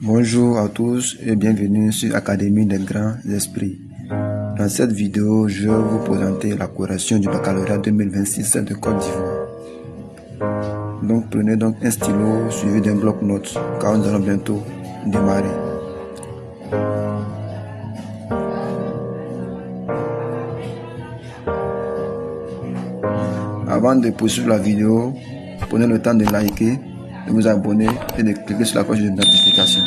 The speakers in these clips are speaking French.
Bonjour à tous et bienvenue sur Académie des Grands Esprits. Dans cette vidéo, je vais vous présenter la correction du baccalauréat 2026 de Côte d'Ivoire. Donc prenez donc un stylo suivi d'un bloc-notes car nous allons bientôt démarrer. Avant de poursuivre la vidéo, prenez le temps de liker, de vous abonner et de cliquer sur la cloche de notification.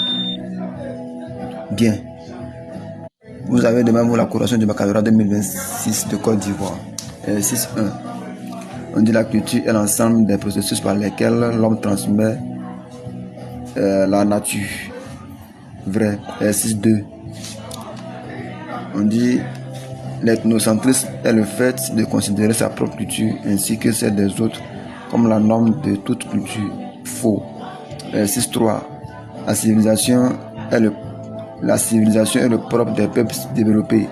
Bien. Vous avez devant vous la correction du baccalauréat 2026 de Côte d'Ivoire. 6.1. On dit la culture est l'ensemble des processus par lesquels l'homme transmet la nature. Vrai. 6.2. On dit l'ethnocentrisme est le fait de considérer sa propre culture ainsi que celle des autres comme la norme de toute culture. Faux. 6.3. La civilisation est le propre des peuples développés.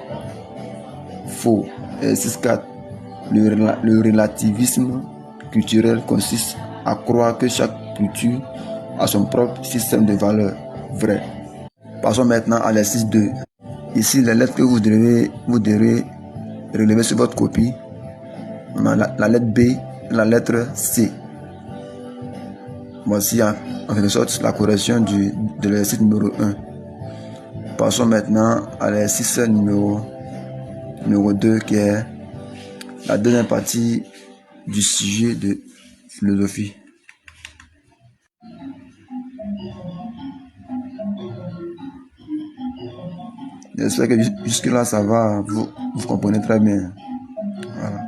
Faux. 6.4. Le relativisme culturel consiste à croire que chaque culture a son propre système de valeurs. Vrai. Passons maintenant à l'exercice 2. Ici, les lettres que vous devrez relever sur votre copie. On a la lettre B et la lettre C. Voici en quelque sorte la correction de l'exercice numéro 1. Passons maintenant à l'exercice numéro 2 qui est la deuxième partie du sujet de philosophie. J'espère que jusque là ça va, vous comprenez très bien. Voilà.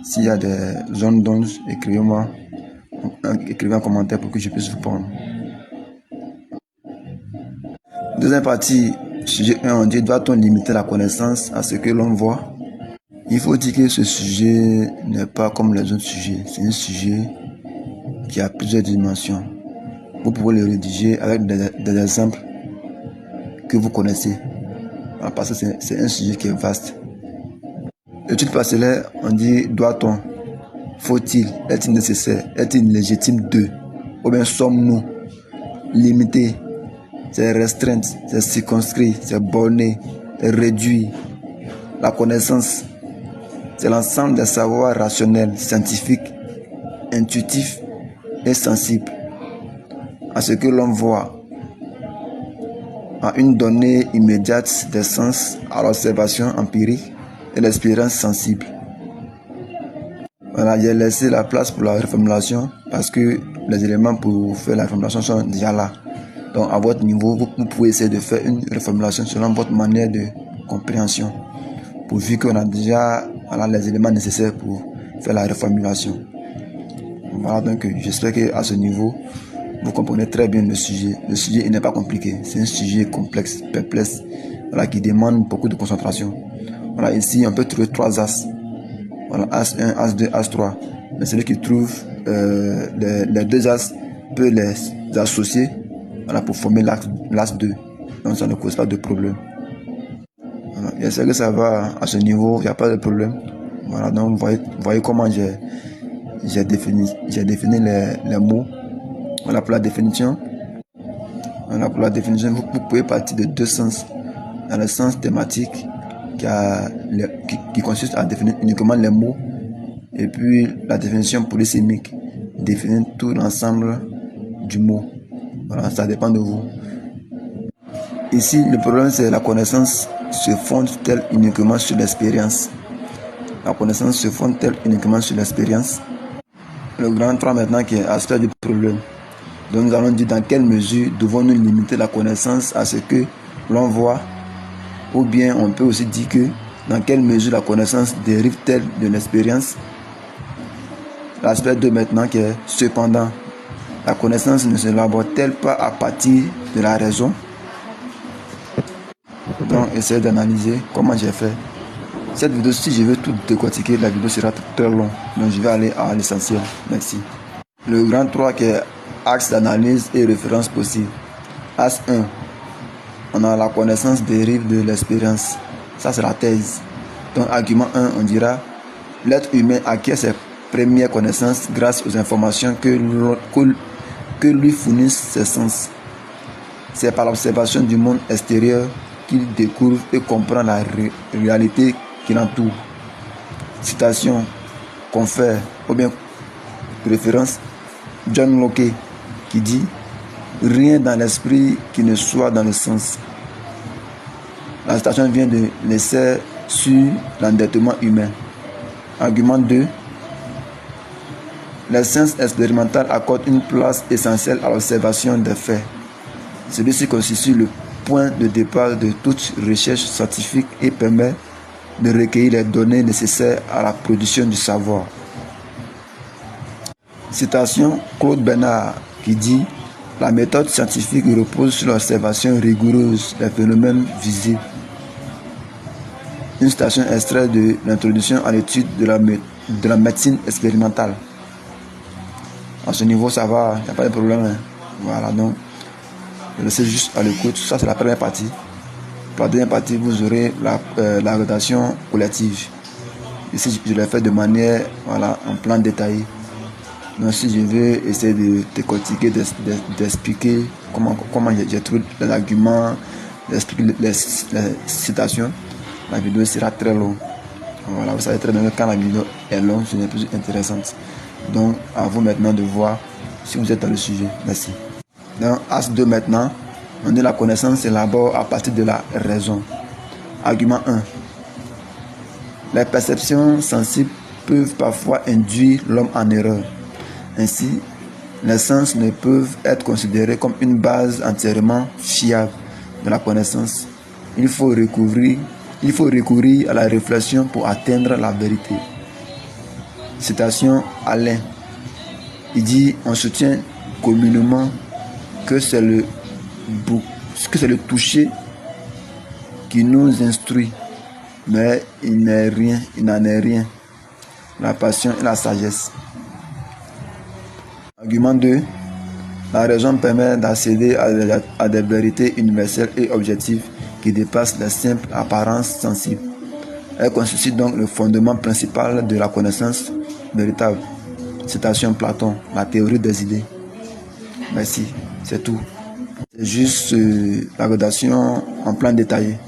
S'il y a des zones d'ombre, écrivez-moi un commentaire pour que je puisse vous répondre. Deuxième partie, sujet 1, on dit doit-on limiter la connaissance à ce que l'on voit? Il faut dire que ce sujet n'est pas comme les autres sujets. C'est un sujet qui a plusieurs dimensions. Vous pouvez le rédiger avec des exemples que vous connaissez. Parce que c'est un sujet qui est vaste. Étude parcellaire, on dit doit-on, faut-il, est-il nécessaire, est-il légitime de, ou bien sommes-nous, limiter, c'est restreindre, c'est circonscrit, c'est borner, c'est réduire. La connaissance, c'est l'ensemble des savoirs rationnels, scientifiques, intuitifs et sensibles à ce que l'on voit, à une donnée immédiate des sens, à l'observation empirique et l'expérience sensible. Voilà, j'ai laissé la place pour la reformulation parce que les éléments pour faire la reformulation sont déjà là. Donc à votre niveau, vous pouvez essayer de faire une reformulation selon votre manière de compréhension, pourvu qu'on a déjà les éléments nécessaires pour faire la reformulation. Voilà, donc j'espère qu'à ce niveau, vous comprenez très bien le sujet. Le sujet il n'est pas compliqué, c'est un sujet complexe, perplexe, voilà, qui demande beaucoup de concentration. Voilà, ici on peut trouver 3 as. Voilà, as 1, as 2, as 3. Mais celui qui trouve les 2 as peut les associer, voilà, pour former l'as 2. Donc ça ne cause pas de problème. Voilà, j'espère que ça va à ce niveau, il n'y a pas de problème. Voilà, donc vous voyez comment j'ai défini les mots. Voilà pour la définition. Voilà pour la définition, vous pouvez partir de 2 sens. Dans le sens thématique qui consiste à définir uniquement les mots, et puis la définition polysémique, définir tout l'ensemble du mot. Voilà, ça dépend de vous. Ici, le problème c'est la connaissance se fonde-t-elle uniquement sur l'expérience. La connaissance se fonde-t-elle uniquement sur l'expérience. Le grand 3 maintenant qui est aspect du problème. Donc nous allons dire dans quelle mesure devons-nous limiter la connaissance à ce que l'on voit, ou bien on peut aussi dire que dans quelle mesure la connaissance dérive-t-elle de l'expérience. L'aspect 2 maintenant qui est cependant, la connaissance ne s'élabore-t-elle pas à partir de la raison. Donc essayez d'analyser comment j'ai fait. Cette vidéo, si je veux tout décortiquer, la vidéo sera très longue. Donc je vais aller à l'essentiel. Merci. Le grand 3 qui est axe d'analyse et référence possible. As 1, on a la connaissance dérive de l'expérience. Ça c'est la thèse. Donc argument 1, on dira l'être humain acquiert ses premières connaissances grâce aux informations que lui fournissent ses sens. C'est par l'observation du monde extérieur qu'il découvre et comprend la réalité qui l'entoure. Citation, confère ou bien référence, John Locke qui dit « Rien dans l'esprit qui ne soit dans le sens ». La citation vient de l'essai sur l'endettement humain. Argument 2. Les sciences expérimentales accordent une place essentielle à l'observation des faits. Celui-ci constitue le point de départ de toute recherche scientifique et permet de recueillir les données nécessaires à la production du savoir. Citation Claude Bernard qui dit « La méthode scientifique repose sur l'observation rigoureuse des phénomènes visibles ». Une citation extraite de l'introduction à l'étude de la médecine expérimentale. À ce niveau, ça va, il n'y a pas de problème. Hein. Voilà, donc, laissez juste à l'écoute. Ça, c'est la première partie. Pour la deuxième partie, vous aurez la rédaction collective. Ici, je l'ai fait de manière, voilà, en plan détaillé. Donc, si je veux essayer de décortiquer, d'expliquer comment j'ai trouvé les arguments, d'expliquer les citations, la vidéo sera très longue. Voilà, vous savez très bien que quand la vidéo est longue, ce n'est plus intéressante. Donc, à vous maintenant de voir si vous êtes dans le sujet. Merci. Dans As 2 maintenant, on dit la connaissance s'élabore à partir de la raison. Argument 1. Les perceptions sensibles peuvent parfois induire l'homme en erreur. Ainsi, les sens ne peuvent être considérés comme une base entièrement fiable de la connaissance. Il faut recourir à la réflexion pour atteindre la vérité. Citation Alain. Il dit « On soutient communément que c'est le toucher qui nous instruit, mais il n'en est rien. La passion et la sagesse. » Argument 2. La raison permet d'accéder à des vérités universelles et objectives qui dépassent les simples apparences sensibles. Elle constitue donc le fondement principal de la connaissance véritable. Citation Platon, la théorie des idées. Merci, c'est tout. C'est juste la rédaction en plan détaillé.